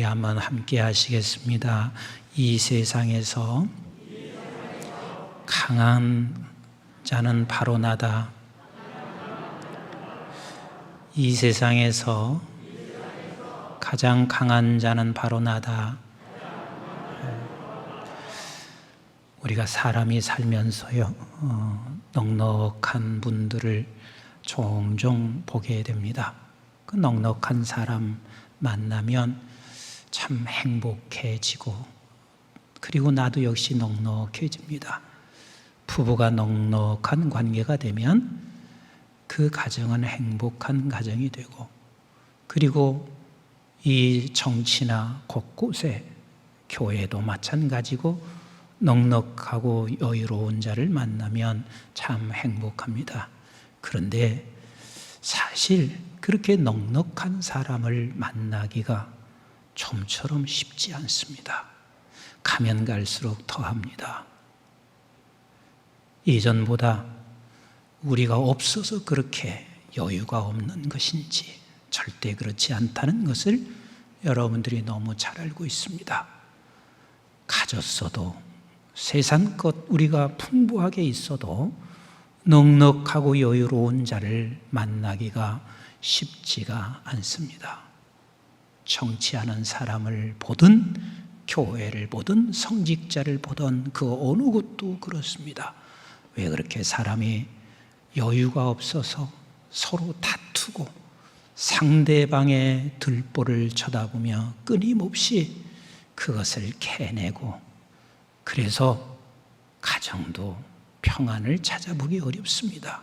우리 한번 함께 하시겠습니다. 이 세상에서 강한 자는 바로 나다. 이 세상에서 가장 강한 자는 바로 나다. 우리가 사람이 살면서요, 넉넉한 분들을 종종 보게 됩니다. 그 넉넉한 사람 만나면 참 행복해지고, 그리고 나도 역시 넉넉해집니다. 부부가 넉넉한 관계가 되면 그 가정은 행복한 가정이 되고, 그리고 이 정치나 곳곳에 교회도 마찬가지고 넉넉하고 여유로운 자를 만나면 참 행복합니다. 그런데 사실 그렇게 넉넉한 사람을 만나기가 좀처럼 쉽지 않습니다. 가면 갈수록 더합니다. 예전보다 우리가 없어서 그렇게 여유가 없는 것인지 절대 그렇지 않다는 것을 여러분들이 너무 잘 알고 있습니다. 가졌어도 세상껏 우리가 풍부하게 있어도 넉넉하고 여유로운 자를 만나기가 쉽지가 않습니다. 정치하는 사람을 보든 교회를 보든 성직자를 보든 그 어느 곳도 그렇습니다. 왜 그렇게 사람이 여유가 없어서 서로 다투고 상대방의 들보를 쳐다보며 끊임없이 그것을 캐내고, 그래서 가정도 평안을 찾아보기 어렵습니다.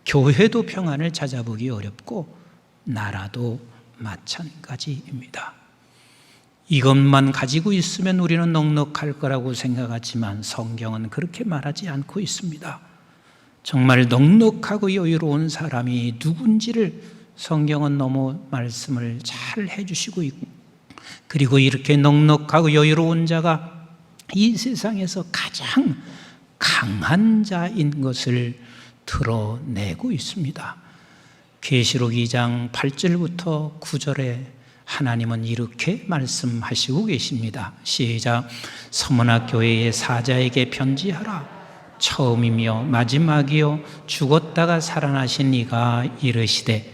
교회도 평안을 찾아보기 어렵고 나라도 마찬가지입니다. 이것만 가지고 있으면 우리는 넉넉할 거라고 생각하지만 성경은 그렇게 말하지 않고 있습니다. 정말 넉넉하고 여유로운 사람이 누군지를 성경은 너무 말씀을 잘 해주시고 있고, 그리고 이렇게 넉넉하고 여유로운 자가 이 세상에서 가장 강한 자인 것을 드러내고 있습니다. 계시록 2장 8절부터 9절에 하나님은 이렇게 말씀하시고 계십니다. 시작. 서문화 교회의 사자에게 편지하라. 처음이며 마지막이요 죽었다가 살아나신 이가 이르시되,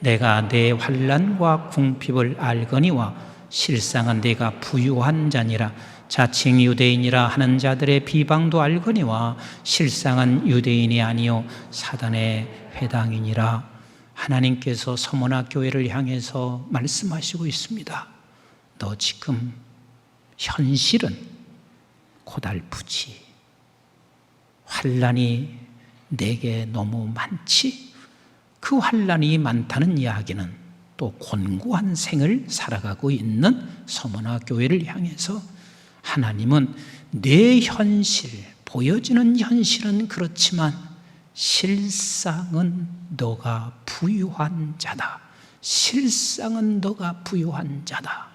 내가 내 환난과 궁핍을 알거니와 실상은 내가 부유한 자니라. 자칭 유대인이라 하는 자들의 비방도 알거니와 실상은 유대인이 아니요 사단의 회당이니라. 하나님께서 서문화 교회를 향해서 말씀하시고 있습니다. 너 지금 현실은 고달프지. 환난이 내게 너무 많지. 그 환난이 많다는 이야기는 또 곤고한 생을 살아가고 있는 서문화 교회를 향해서 하나님은 내 현실, 보여지는 현실은 그렇지만 실상은 너가 부유한 자다. 실상은 너가 부유한 자다.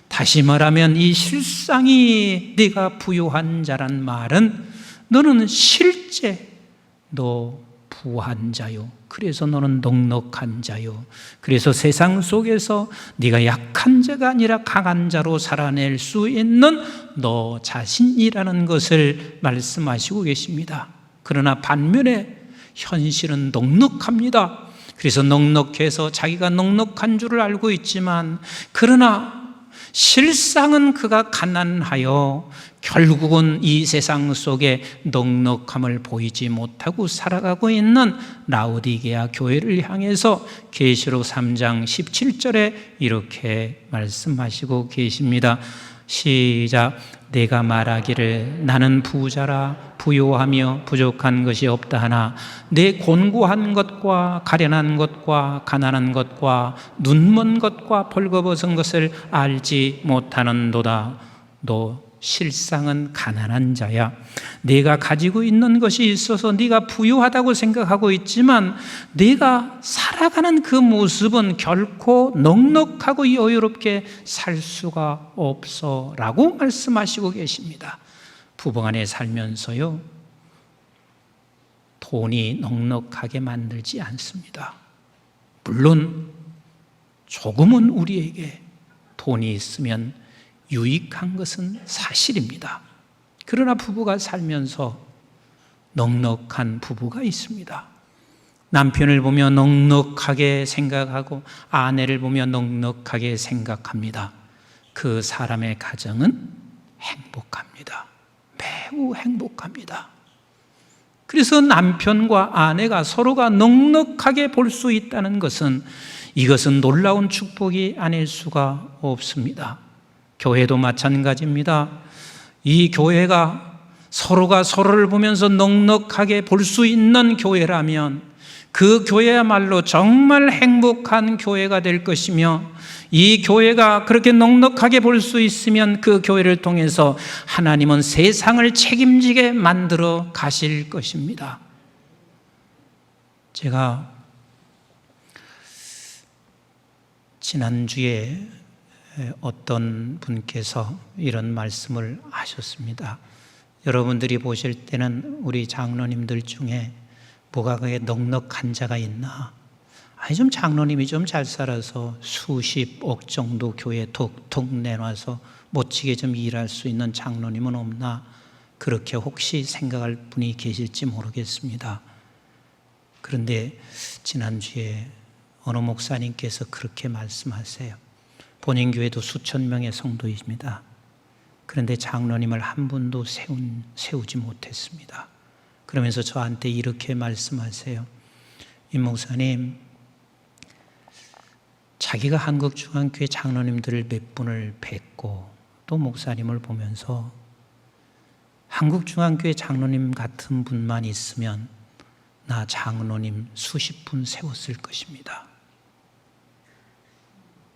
다시 말하면 이 실상이 네가 부유한 자란 말은 너는 실제 너 부한 자요. 그래서 너는 넉넉한 자요. 그래서 세상 속에서 네가 약한 자가 아니라 강한 자로 살아낼 수 있는 너 자신이라는 것을 말씀하시고 계십니다. 그러나 반면에 현실은 넉넉합니다. 그래서 넉넉해서 자기가 넉넉한 줄을 알고 있지만, 그러나 실상은 그가 가난하여 결국은 이 세상 속에 넉넉함을 보이지 못하고 살아가고 있는 라오디게아 교회를 향해서 계시록 3장 17절에 이렇게 말씀하시고 계십니다. 시작. 내가 말하기를 나는 부자라 부요하며 부족한 것이 없다 하나 내 곤고한 것과 가련한 것과 가난한 것과 눈먼 것과 벌거벗은 것을 알지 못하는도다. 너 실상은 가난한 자야. 네가 가지고 있는 것이 있어서 네가 부유하다고 생각하고 있지만 네가 살아가는 그 모습은 결코 넉넉하고 여유롭게 살 수가 없어 라고 말씀하시고 계십니다. 부부간에 살면서요, 돈이 넉넉하게 만들지 않습니다. 물론 조금은 우리에게 돈이 있으면 유익한 것은 사실입니다. 그러나 부부가 살면서 넉넉한 부부가 있습니다. 남편을 보며 넉넉하게 생각하고 아내를 보며 넉넉하게 생각합니다. 그 사람의 가정은 행복합니다. 매우 행복합니다. 그래서 남편과 아내가 서로가 넉넉하게 볼 수 있다는 것은 이것은 놀라운 축복이 아닐 수가 없습니다. 교회도 마찬가지입니다. 이 교회가 서로가 서로를 보면서 넉넉하게 볼 수 있는 교회라면 그 교회야말로 정말 행복한 교회가 될 것이며, 이 교회가 그렇게 넉넉하게 볼 수 있으면 그 교회를 통해서 하나님은 세상을 책임지게 만들어 가실 것입니다. 제가 지난주에 어떤 분께서 이런 말씀을 하셨습니다. 여러분들이 보실 때는 우리 장로님들 중에 뭐가 그게 넉넉한 자가 있나? 아니, 좀 장로님이 좀 잘 살아서 수십억 정도 교회에 톡톡 내놔서 멋지게 좀 일할 수 있는 장로님은 없나? 그렇게 혹시 생각할 분이 계실지 모르겠습니다. 그런데 지난주에 어느 목사님께서 그렇게 말씀하세요. 본인 교회도 수천 명의 성도입니다. 그런데 장로님을 한 분도 세우지 못했습니다. 그러면서 저한테 이렇게 말씀하세요. 임 목사님, 자기가 한국중앙교회 장로님들을 몇 분을 뵙고 또 목사님을 보면서 한국중앙교회 장로님 같은 분만 있으면 나 장로님 수십 분 세웠을 것입니다.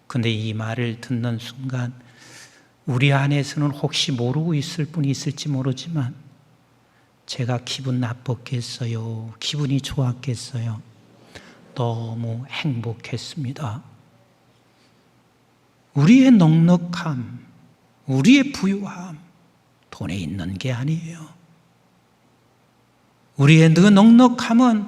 근데 이 말을 듣는 순간 우리 안에서는 혹시 모르고 있을 분이 있을지 모르지만 제가 기분 나빴겠어요? 기분이 좋았겠어요? 너무 행복했습니다. 우리의 넉넉함, 우리의 부유함, 돈에 있는 게 아니에요. 우리의 그 넉넉함은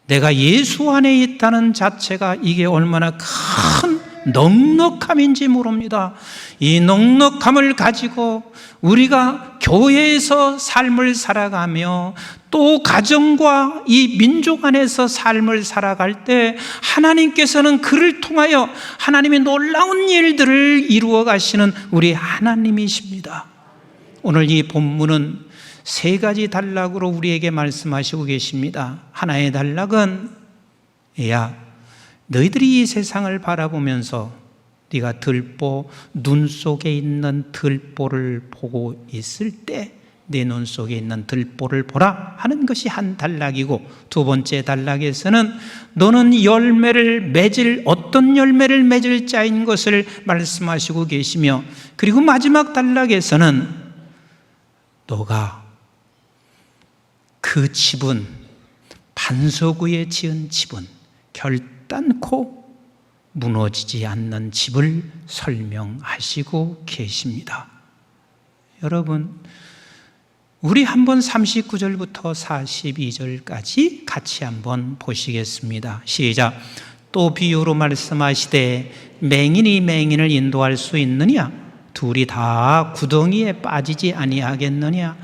내가 예수 안에 있다는 자체가 이게 얼마나 큰 넉넉함인지 모릅니다. 이 넉넉함을 가지고 우리가 교회에서 삶을 살아가며 또 가정과 이 민족 안에서 삶을 살아갈 때 하나님께서는 그를 통하여 하나님의 놀라운 일들을 이루어 가시는 우리 하나님이십니다. 오늘 이 본문은 세 가지 단락으로 우리에게 말씀하시고 계십니다. 하나의 단락은 야, 너희들이 이 세상을 바라보면서 네가 들보, 눈 속에 있는 들보를 보고 있을 때 내 눈 속에 있는 들보를 보라 하는 것이 한 단락이고, 두 번째 단락에서는 너는 어떤 열매를 맺을 자인 것을 말씀하시고 계시며, 그리고 마지막 단락에서는 너가 그 집은 반석 위에 지은 집은 결단코 무너지지 않는 집을 설명하시고 계십니다. 여러분, 우리 한번 39절부터 42절까지 같이 한번 보시겠습니다. 시작. 또 비유로 말씀하시되 맹인이 맹인을 인도할 수 있느냐? 둘이 다 구덩이에 빠지지 아니하겠느냐?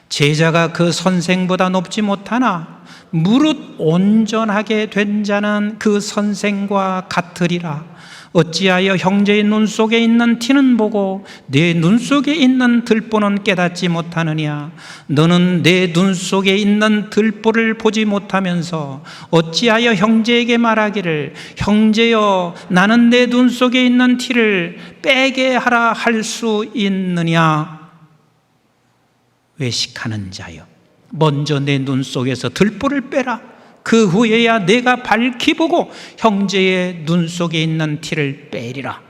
제자가 그 선생보다 높지 못하나 무릇 온전하게 된 자는 그 선생과 같으리라. 어찌하여 형제의 눈 속에 있는 티는 보고 내 눈 속에 있는 들보는 깨닫지 못하느냐? 너는 내 눈 속에 있는 들보를 보지 못하면서 어찌하여 형제에게 말하기를 형제여 나는 내 눈 속에 있는 티를 빼게 하라 할 수 있느냐? 외식하는 자여, 먼저 내 눈 속에서 들보를 빼라. 그 후에야 내가 밝히 보고 형제의 눈 속에 있는 티를 빼리라.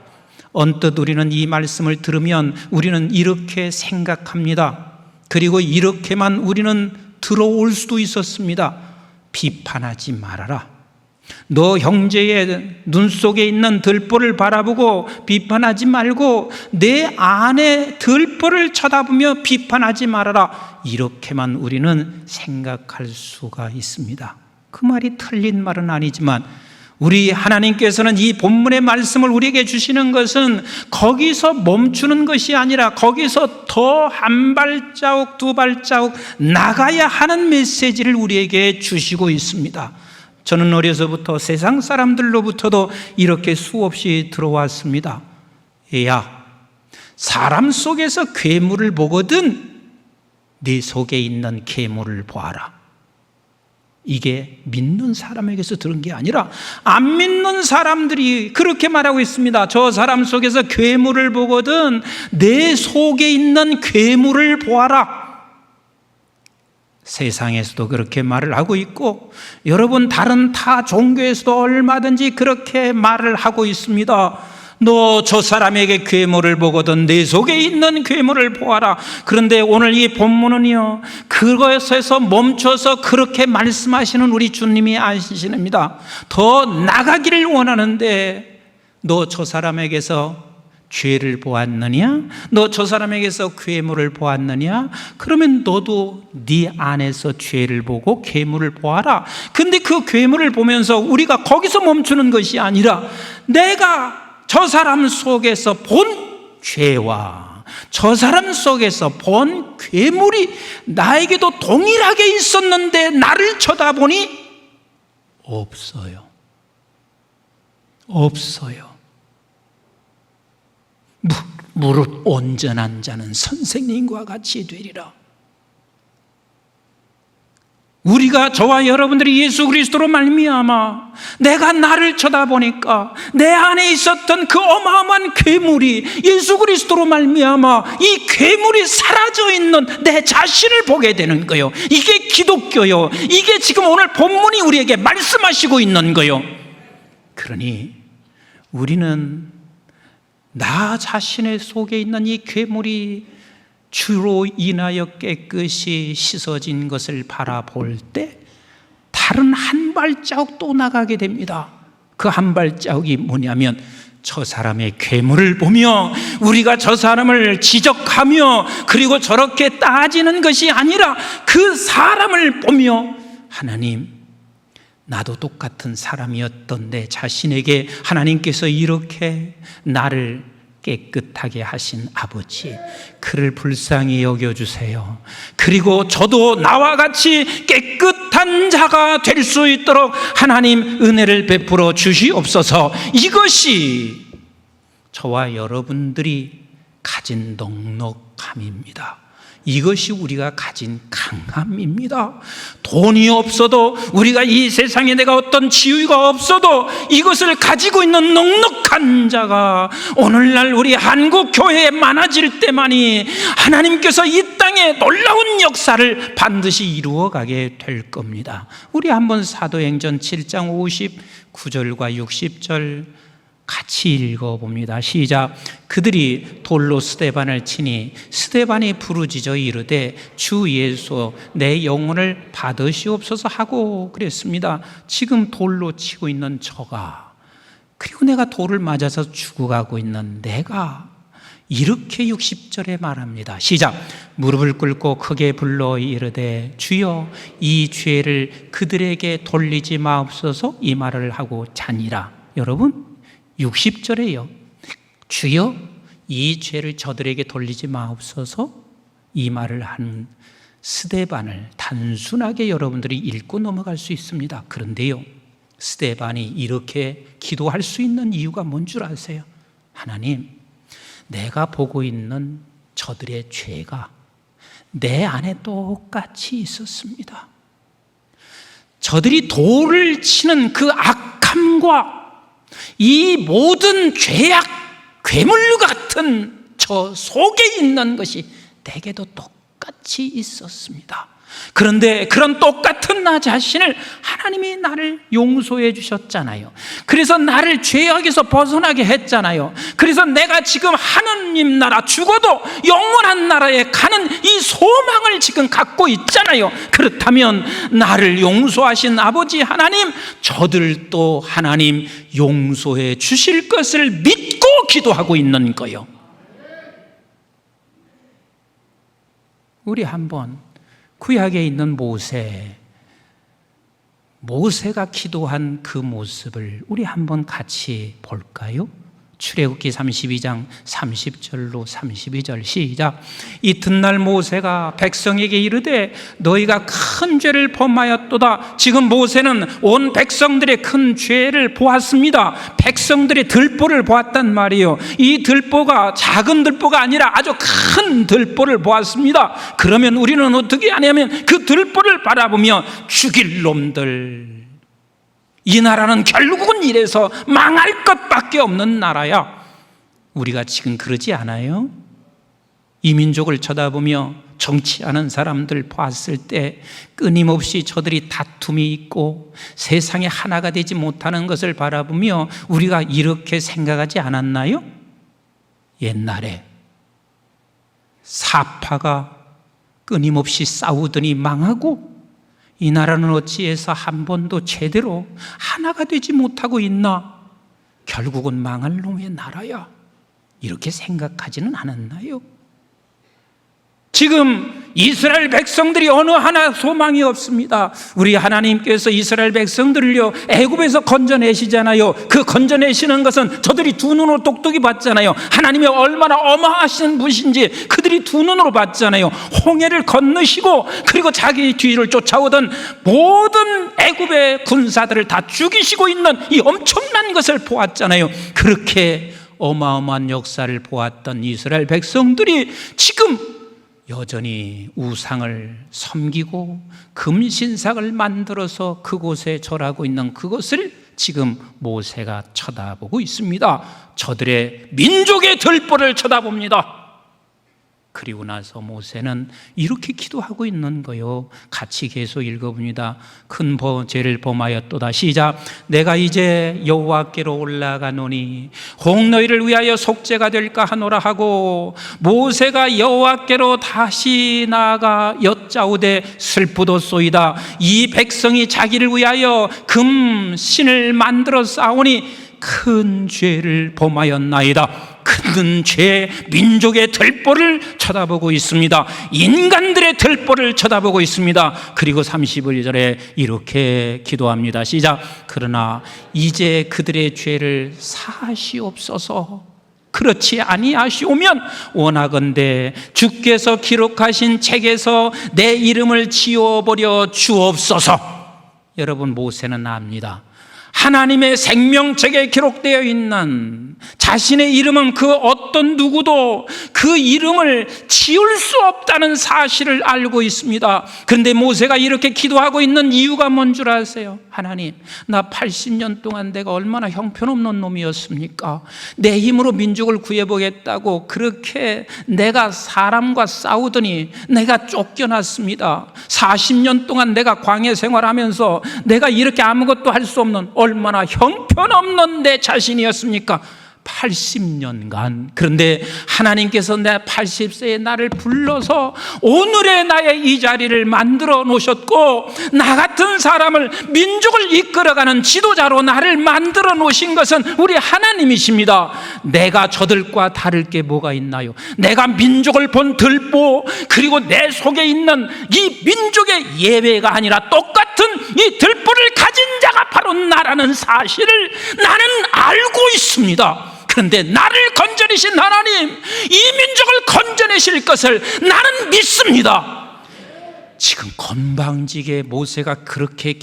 언뜻 우리는 이 말씀을 들으면 우리는 이렇게 생각합니다. 그리고 이렇게만 우리는 들어올 수도 있었습니다. 비판하지 말아라. 너 형제의 눈 속에 있는 들보를 바라보고 비판하지 말고 내 안의 들보를 쳐다보며 비판하지 말아라. 이렇게만 우리는 생각할 수가 있습니다. 그 말이 틀린 말은 아니지만 우리 하나님께서는 이 본문의 말씀을 우리에게 주시는 것은 거기서 멈추는 것이 아니라 거기서 더 한 발자국, 두 발자국 나가야 하는 메시지를 우리에게 주시고 있습니다. 저는 어려서부터 세상 사람들로부터도 이렇게 수없이 들어왔습니다. 야, 사람 속에서 괴물을 보거든 네 속에 있는 괴물을 보아라. 이게 믿는 사람에게서 들은 게 아니라 안 믿는 사람들이 그렇게 말하고 있습니다. 저 사람 속에서 괴물을 보거든 내 속에 있는 괴물을 보아라. 세상에서도 그렇게 말을 하고 있고 여러분 다른 타 종교에서도 얼마든지 그렇게 말을 하고 있습니다. 너 저 사람에게 괴물을 보거든 내 속에 있는 괴물을 보아라. 그런데 오늘 이 본문은요, 그것에서 멈춰서 그렇게 말씀하시는 우리 주님이 아시십니다. 더 나가기를 원하는데 너 저 사람에게서 죄를 보았느냐? 너 저 사람에게서 괴물을 보았느냐? 그러면 너도 네 안에서 죄를 보고 괴물을 보아라. 근데 그 괴물을 보면서 우리가 거기서 멈추는 것이 아니라 내가 저 사람 속에서 본 죄와 저 사람 속에서 본 괴물이 나에게도 동일하게 있었는데 나를 쳐다보니 없어요. 없어요. 무릇 온전한 자는 선생님과 같이 되리라. 우리가 저와 여러분들이 예수 그리스도로 말미암아 내가 나를 쳐다보니까 내 안에 있었던 그 어마어마한 괴물이 예수 그리스도로 말미암아 이 괴물이 사라져 있는 내 자신을 보게 되는 거요. 이게 기독교요. 이게 지금 오늘 본문이 우리에게 말씀하시고 있는 거요. 그러니 우리는 나 자신의 속에 있는 이 괴물이 주로 인하여 깨끗이 씻어진 것을 바라볼 때 다른 한 발자국 또 나가게 됩니다. 그 한 발자국이 뭐냐면 저 사람의 괴물을 보며 우리가 저 사람을 지적하며 그리고 저렇게 따지는 것이 아니라 그 사람을 보며 하나님, 나도 똑같은 사람이었던 내 자신에게 하나님께서 이렇게 나를 깨끗하게 하신 아버지, 그를 불쌍히 여겨주세요. 그리고 저도 나와 같이 깨끗한 자가 될 수 있도록 하나님 은혜를 베풀어 주시옵소서. 이것이 저와 여러분들이 가진 넉넉함입니다. 이것이 우리가 가진 강함입니다. 돈이 없어도 우리가 이 세상에 내가 어떤 지위가 없어도 이것을 가지고 있는 넉넉한 자가 오늘날 우리 한국 교회에 많아질 때만이 하나님께서 이 땅에 놀라운 역사를 반드시 이루어가게 될 겁니다. 우리 한번 사도행전 7장 59절과 60절 같이 읽어봅니다. 시작. 그들이 돌로 스데반을 치니 스데반이 부르짖어 이르되 주 예수 내 영혼을 받으시옵소서 하고 그랬습니다. 지금 돌로 치고 있는 저가, 그리고 내가 돌을 맞아서 죽어가고 있는 내가 이렇게 60절에 말합니다. 시작. 무릎을 꿇고 크게 불러 이르되 주여 이 죄를 그들에게 돌리지 마옵소서 이 말을 하고 자니라. 여러분 60절에요. 주여 이 죄를 저들에게 돌리지 마옵소서 이 말을 한 스데반을 단순하게 여러분들이 읽고 넘어갈 수 있습니다. 그런데요, 스데반이 이렇게 기도할 수 있는 이유가 뭔 줄 아세요? 하나님, 내가 보고 있는 저들의 죄가 내 안에 똑같이 있었습니다. 저들이 돌을 치는 그 악함과 이 모든 죄악, 괴물 같은 저 속에 있는 것이 내게도 똑같이 있었습니다. 그런데 그런 똑같은 나 자신을 하나님이 나를 용서해 주셨잖아요. 그래서 나를 죄악에서 벗어나게 했잖아요. 그래서 내가 지금 하나님 나라, 죽어도 영원한 나라에 가는 이 소망을 지금 갖고 있잖아요. 그렇다면 나를 용서하신 아버지 하나님, 저들도 하나님 용서해 주실 것을 믿고 기도하고 있는 거예요. 우리 한번 구약에 있는 모세, 모세가 기도한 그 모습을 우리 한번 같이 볼까요? 출애굽기 32장 30절로 32절 시작. 이튿날 모세가 백성에게 이르되 너희가 큰 죄를 범하였도다. 지금 모세는 온 백성들의 큰 죄를 보았습니다. 백성들의 들보를 보았단 말이에요. 이 들보가 작은 들보가 아니라 아주 큰 들보를 보았습니다. 그러면 우리는 어떻게 하냐면 그 들보를 바라보며 죽일 놈들, 이 나라는 결국은 이래서 망할 것밖에 없는 나라야. 우리가 지금 그러지 않아요? 이 민족을 쳐다보며 정치하는 사람들 봤을 때 끊임없이 저들이 다툼이 있고 세상에 하나가 되지 못하는 것을 바라보며 우리가 이렇게 생각하지 않았나요? 옛날에 사파가 끊임없이 싸우더니 망하고 이 나라는 어찌해서 한 번도 제대로 하나가 되지 못하고 있나? 결국은 망할 놈의 나라야. 이렇게 생각하지는 않았나요? 지금 이스라엘 백성들이 어느 하나 소망이 없습니다. 우리 하나님께서 이스라엘 백성들을요 애굽에서 건져내시잖아요. 그 건져내시는 것은 저들이 두 눈으로 똑똑히 봤잖아요. 하나님이 얼마나 어마하신 분이신지 그들이 두 눈으로 봤잖아요. 홍해를 건너시고 그리고 자기 뒤를 쫓아오던 모든 애굽의 군사들을 다 죽이시고 있는 이 엄청난 것을 보았잖아요. 그렇게 어마어마한 역사를 보았던 이스라엘 백성들이 지금 여전히 우상을 섬기고 금신상을 만들어서 그곳에 절하고 있는 그것을 지금 모세가 쳐다보고 있습니다. 저들의 민족의 들보를 쳐다봅니다. 그리고 나서 모세는 이렇게 기도하고 있는 거요. 같이 계속 읽어봅니다. 큰 죄를 범하였도다. 시작. 내가 이제 여호와께로 올라가노니 혹 너희를 위하여 속죄가 될까 하노라 하고 모세가 여호와께로 다시 나아가 여짜오되 슬프도소이다. 이 백성이 자기를 위하여 금신을 만들어 싸우니 큰 죄를 범하였나이다. 큰 죄, 민족의 들보를 쳐다보고 있습니다. 인간들의 들보를 쳐다보고 있습니다. 그리고 31절에 이렇게 기도합니다. 시작. 그러나 이제 그들의 죄를 사하시옵소서. 그렇지 아니하시오면 원하건대 주께서 기록하신 책에서 내 이름을 지워버려 주옵소서. 여러분, 모세는 압니다. 하나님의 생명책에 기록되어 있는 자신의 이름은 그 어떤 누구도 그 이름을 지울 수 없다는 사실을 알고 있습니다. 그런데 모세가 이렇게 기도하고 있는 이유가 뭔 줄 아세요? 하나님, 나 80년 동안 내가 얼마나 형편없는 놈이었습니까? 내 힘으로 민족을 구해보겠다고 그렇게 내가 사람과 싸우더니 내가 쫓겨났습니다. 40년 동안 내가 광야 생활하면서 내가 이렇게 아무것도 할 수 없는 얼마나 형편없는 내 자신이었습니까? 80년간. 그런데 하나님께서 내 80세의 나를 불러서 오늘의 나의 이 자리를 만들어 놓으셨고 나 같은 사람을 민족을 이끌어가는 지도자로 나를 만들어 놓으신 것은 우리 하나님이십니다. 내가 저들과 다를 게 뭐가 있나요? 내가 민족을 본 들보 그리고 내 속에 있는 이 민족의 예외가 아니라 똑같은 이 들보를 가진 자가 바로 나라는 사실을 나는 알고 있습니다. 그런데 나를 건져내신 하나님, 이 민족을 건져내실 것을 나는 믿습니다. 지금 건방지게 모세가 그렇게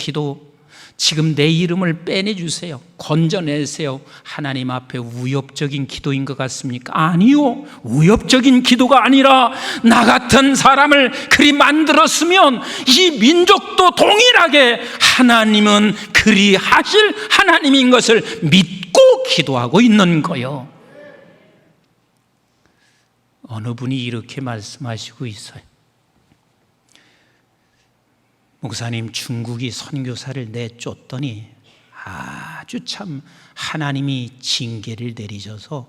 지금 내 이름을 빼내주세요, 건져내세요. 하나님 앞에 위협적인 기도인 것 같습니까? 아니요, 위협적인 기도가 아니라 나 같은 사람을 그리 만들었으면 이 민족도 동일하게 하나님은 그리 하실 하나님인 것을 믿고 기도하고 있는 거예요. 어느 분이 이렇게 말씀하시고 있어요. 목사님, 중국이 선교사를 내쫓더니 아주 참 하나님이 징계를 내리셔서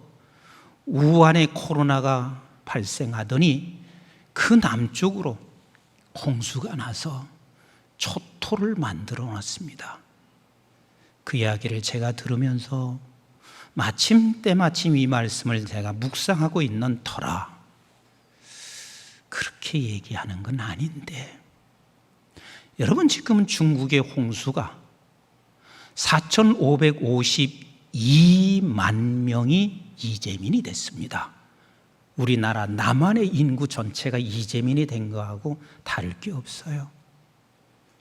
우한에 코로나가 발생하더니 그 남쪽으로 홍수가 나서 초토를 만들어 놨습니다. 그 이야기를 제가 들으면서 때마침 이 말씀을 제가 묵상하고 있는 터라 그렇게 얘기하는 건 아닌데, 여러분, 지금 중국의 홍수가 4,552만 명이 이재민이 됐습니다. 우리나라 남한의 인구 전체가 이재민이 된 거하고 다를 게 없어요.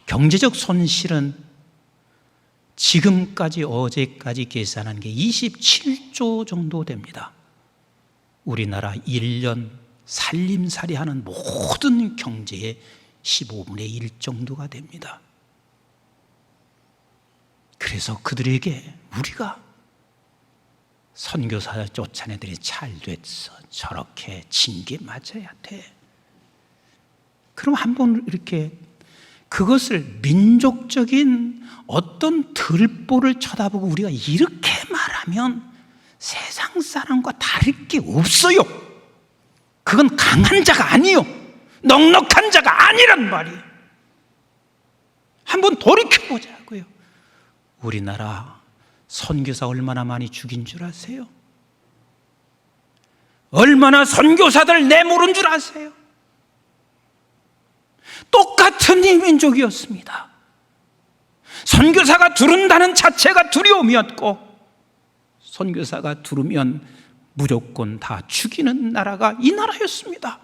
경제적 손실은 지금까지 어제까지 계산한 게 27조 정도 됩니다. 우리나라 1년 살림살이 하는 모든 경제의 15분의 1 정도가 됩니다. 그래서 그들에게 우리가 선교사 쫓아내들이 잘 됐어, 저렇게 징계 맞아야 돼. 그럼 한번 이렇게 그것을 민족적인 어떤 들보를 쳐다보고 우리가 이렇게 말하면 세상 사람과 다를 게 없어요. 그건 강한 자가 아니요, 넉넉한 자가 아니란 말이에요. 한번 돌이켜보자고요. 우리나라 선교사 얼마나 많이 죽인 줄 아세요? 얼마나 선교사들 내모른 줄 아세요? 똑같은 이 민족이었습니다. 선교사가 두른다는 자체가 두려움이었고, 선교사가 두르면 무조건 다 죽이는 나라가 이 나라였습니다.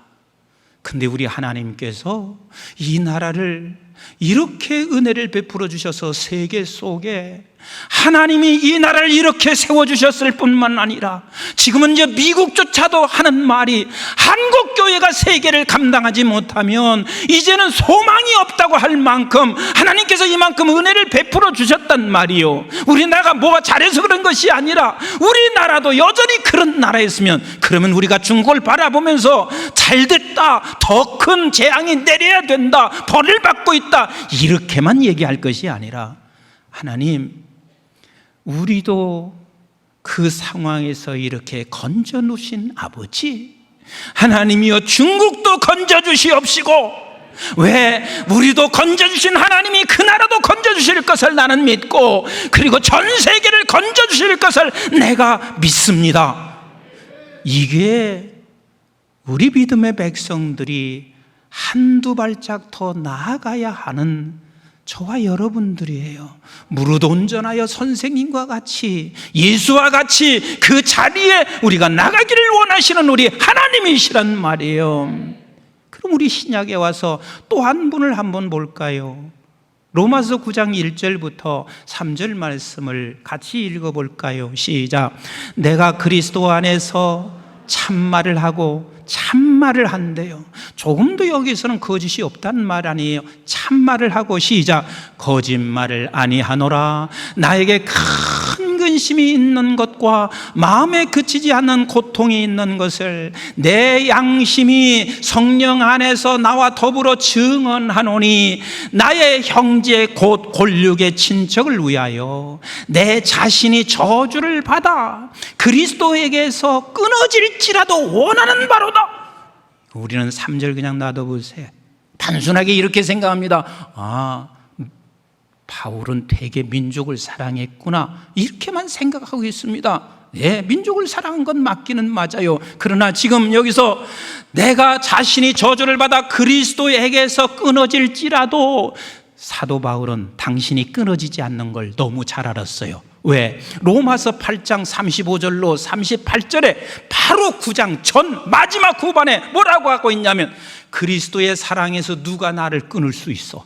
근데 우리 하나님께서 이 나라를 이렇게 은혜를 베풀어 주셔서 세계 속에 하나님이 이 나라를 이렇게 세워주셨을 뿐만 아니라 지금은 이제 미국조차도 하는 말이 한국교회가 세계를 감당하지 못하면 이제는 소망이 없다고 할 만큼 하나님께서 이만큼 은혜를 베풀어 주셨단 말이요. 우리나라가 뭐가 잘해서 그런 것이 아니라 우리나라도 여전히 그런 나라였으면, 그러면 우리가 중국을 바라보면서 잘됐다, 더 큰 재앙이 내려야 된다, 벌을 받고 있다, 이렇게만 얘기할 것이 아니라, 하나님, 우리도 그 상황에서 이렇게 건져놓으신 아버지, 하나님이여 중국도 건져주시옵시고, 왜 우리도 건져주신 하나님이 그 나라도 건져주실 것을 나는 믿고, 그리고 전 세계를 건져주실 것을 내가 믿습니다. 이게 우리 믿음의 백성들이 한두 발짝 더 나아가야 하는 저와 여러분들이에요. 무릇 온전하여 선생님과 같이, 예수와 같이 그 자리에 우리가 나가기를 원하시는 우리 하나님이시란 말이에요. 그럼 우리 신약에 와서 또 한 분을 한번 볼까요? 로마서 9장 1절부터 3절 말씀을 같이 읽어볼까요? 시작. 내가 그리스도 안에서 참말을 하고 참말을 한대요. 조금도 여기서는 거짓이 없다는 말 아니에요. 참말을 하고, 시작. 거짓말을 아니하노라. 나에게 큰 근심이 있는 것과 마음에 그치지 않는 고통이 있는 것을 내 양심이 성령 안에서 나와 더불어 증언하노니, 나의 형제 곧 골육의 친척을 위하여 내 자신이 저주를 받아 그리스도에게서 끊어질지라도 원하는 바로다. 우리는 3절 그냥 놔둬보세요. 단순하게 이렇게 생각합니다. 바울은 되게 민족을 사랑했구나, 이렇게만 생각하고 있습니다. 예, 민족을 사랑한 건 맞기는 맞아요. 그러나 지금 여기서 내가 자신이 저주를 받아 그리스도에게서 끊어질지라도, 사도 바울은 당신이 끊어지지 않는 걸 너무 잘 알았어요. 왜? 로마서 8장 35절로 38절에 바로 9장 전 마지막 후반에 뭐라고 하고 있냐면, 그리스도의 사랑에서 누가 나를 끊을 수 있어?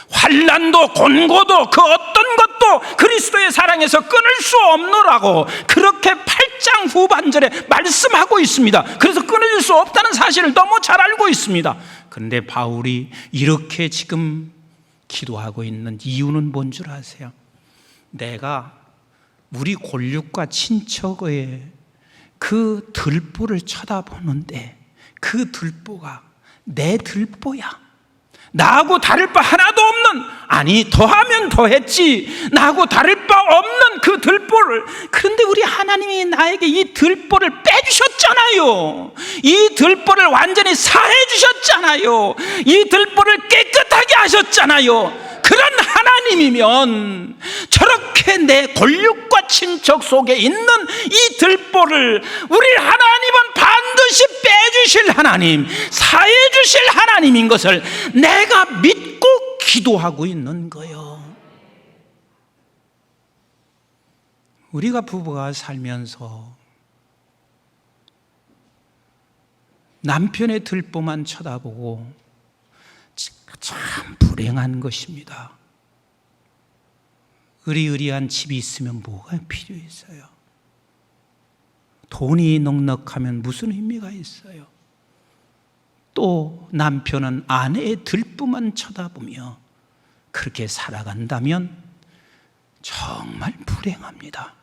환난도 곤고도 그 어떤 것도 그리스도의 사랑에서 끊을 수 없노라고 그렇게 8장 후반절에 말씀하고 있습니다. 그래서 끊어질 수 없다는 사실을 너무 잘 알고 있습니다. 그런데 바울이 이렇게 지금 기도하고 있는 이유는 뭔 줄 아세요? 내가 우리 골육과 친척의 그 들보를 쳐다보는데 그 들보가 내 들보야. 나하고 다를 바 하나도 없는, 아니 더하면 더했지, 나하고 다를 바 없는 그 들보를, 그런데 우리 하나님이 나에게 이 들보를 빼주셨잖아요. 이 들보를 완전히 사해 주셨잖아요. 이 들보를 깨끗하게 하셨잖아요. 그런 하나님이면 저렇게 내 골육과 친척 속에 있는 이 들보를 우리 하나님은 반드시 빼주실 하나님, 사해 주실 하나님인 것을 내가 믿고 기도하고 있는 거예요. 우리가 부부가 살면서 남편의 들보만 쳐다보고 참 불행한 것입니다. 의리의리한 집이 있으면 뭐가 필요 있어요? 돈이 넉넉하면 무슨 의미가 있어요? 또 남편은 아내의 들보만 쳐다보며 그렇게 살아간다면 정말 불행합니다.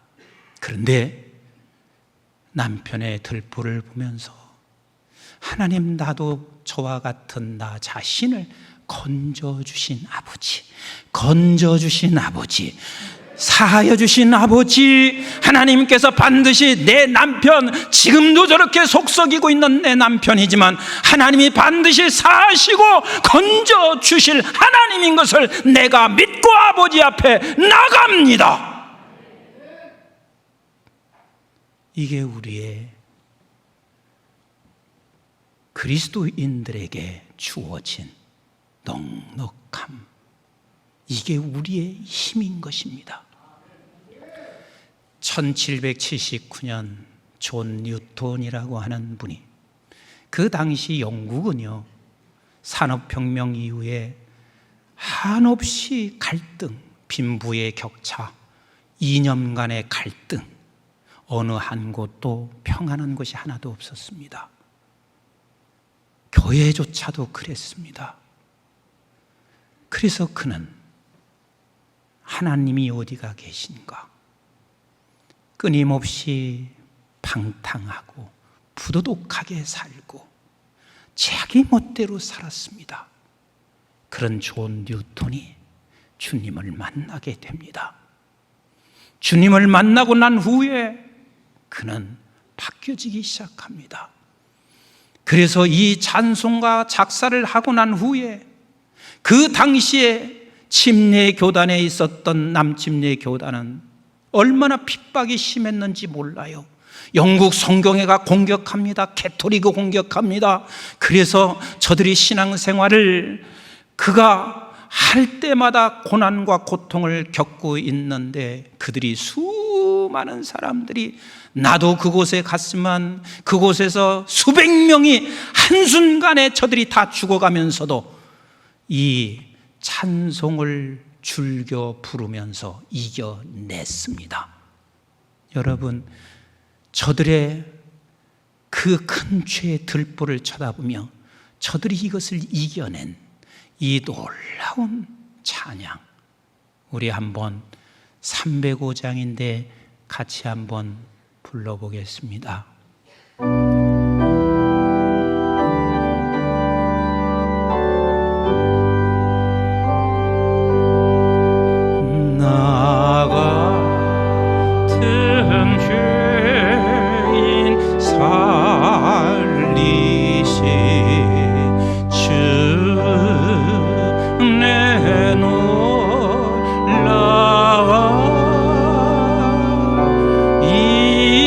그런데 남편의 들보를 보면서 하나님, 나도 저와 같은 나 자신을 건져주신 아버지, 건져주신 아버지, 사하여 주신 아버지, 하나님께서 반드시 내 남편, 지금도 저렇게 속썩이고 있는 내 남편이지만 하나님이 반드시 사하시고 건져주실 하나님인 것을 내가 믿고 아버지 앞에 나갑니다. 이게 우리의 그리스도인들에게 주어진 넉넉함, 이게 우리의 힘인 것입니다. 1779년 존 뉴턴이라고 하는 분이, 그 당시 영국은요, 산업혁명 이후에 한없이 갈등, 빈부의 격차, 이념간의 갈등, 어느 한 곳도 평안한 곳이 하나도 없었습니다. 교회조차도 그랬습니다. 그래서 그는 하나님이 어디가 계신가, 끊임없이 방탕하고 부도덕하게 살고 자기 멋대로 살았습니다. 그런 존 뉴턴이 주님을 만나게 됩니다. 주님을 만나고 난 후에 그는 바뀌어지기 시작합니다. 그래서 이 찬송가 작사를 하고 난 후에 그 당시에 침례 교단에 있었던 남침례 교단은 얼마나 핍박이 심했는지 몰라요. 영국 성경회가 공격합니다. 캐토릭이 공격합니다. 그래서 저들이 신앙생활을 그가 할 때마다 고난과 고통을 겪고 있는데, 그들이 수많은 사람들이, 나도 그곳에 갔지만 그곳에서 수백 명이 한순간에 저들이 다 죽어가면서도 이 찬송을 즐겨 부르면서 이겨냈습니다. 여러분, 저들의 그 큰 죄의 들보를 쳐다보며 저들이 이것을 이겨낸 이 놀라운 찬양, 우리 한번 305장인데 같이 한번 불러보겠습니다. 나 같은 죄인 살리신 주 내놀라와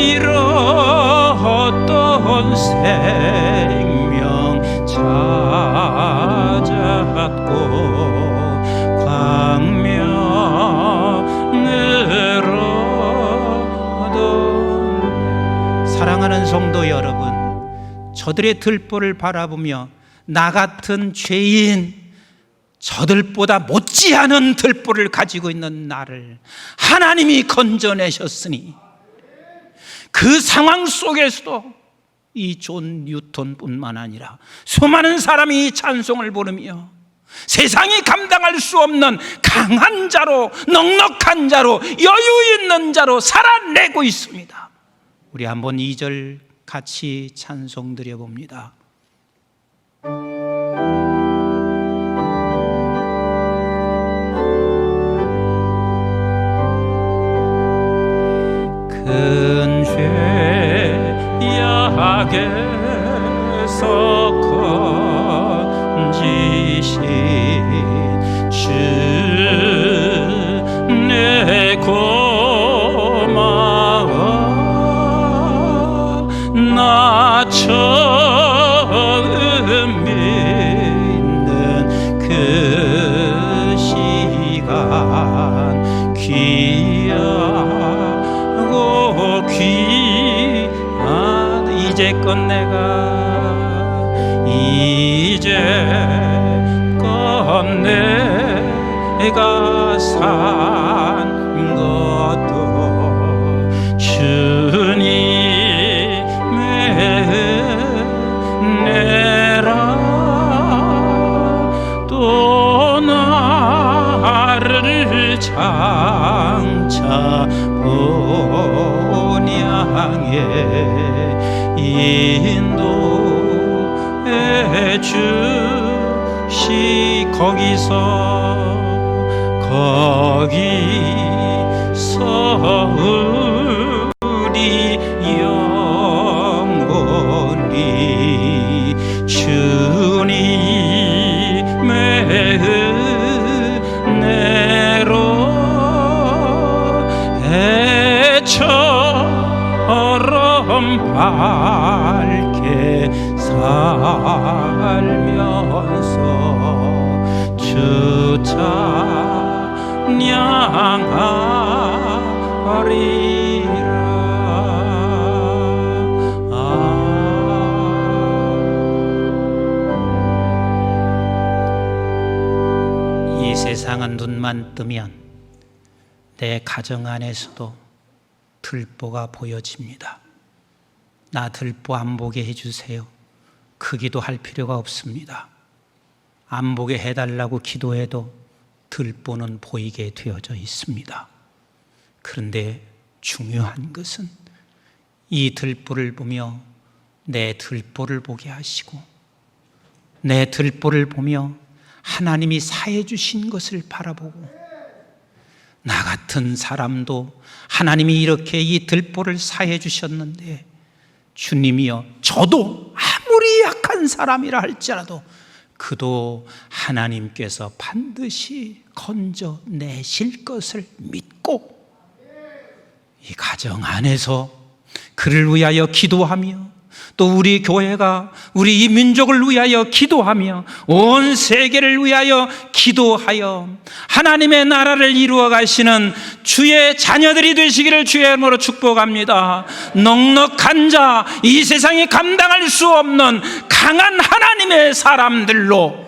잃었던 생명 찾았고 광명을 얻었네. 사랑하는 성도 여러분, 저들의 들보를 바라보며 나 같은 죄인, 저들보다 못지않은 들보를 가지고 있는 나를 하나님이 건져내셨으니, 그 상황 속에서도 이 존 뉴턴뿐만 아니라 수많은 사람이 이 찬송을 부르며 세상이 감당할 수 없는 강한 자로, 넉넉한 자로, 여유 있는 자로 살아내고 있습니다. 우리 한번 2절 같이 찬송 드려봅니다. 큰 죄악에서 건지신 주 내 고마워. 나 처음 믿는 그 이제껏 내가 산 것도 주님의 은혜라. 또 나를 장차 본 향해 인도해 주시. 거기서 우리 영원히 주님의 은혜로 해처럼 밝게 살면서 주 찬양하리라. 이 세상은 눈만 뜨면 내 가정 안에서도 들보가 보여집니다. 나 들보 안 보게 해주세요. 그 기도할 필요가 없습니다. 안 보게 해달라고 기도해도 들보는 보이게 되어져 있습니다. 그런데 중요한 것은 이 들보를 보며 내 들보를 보게 하시고, 내 들보를 보며 하나님이 사해 주신 것을 바라보고, 나 같은 사람도 하나님이 이렇게 이 들보를 사해 주셨는데, 주님이여, 저도 아무리 약한 사람이라 할지라도 그도 하나님께서 반드시 건져내실 것을 믿고, 이 가정 안에서 그를 위하여 기도하며, 또 우리 교회가 우리 이 민족을 위하여 기도하며 온 세계를 위하여 기도하여 하나님의 나라를 이루어 가시는 주의 자녀들이 되시기를 주의 이름으로 축복합니다. 넉넉한 자, 이 세상이 감당할 수 없는 강한 하나님의 사람들로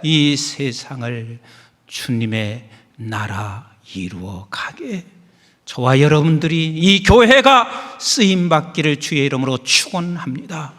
이 세상을 주님의 나라 이루어 가게, 저와 여러분들이 이 교회가 쓰임받기를 주의 이름으로 축원합니다.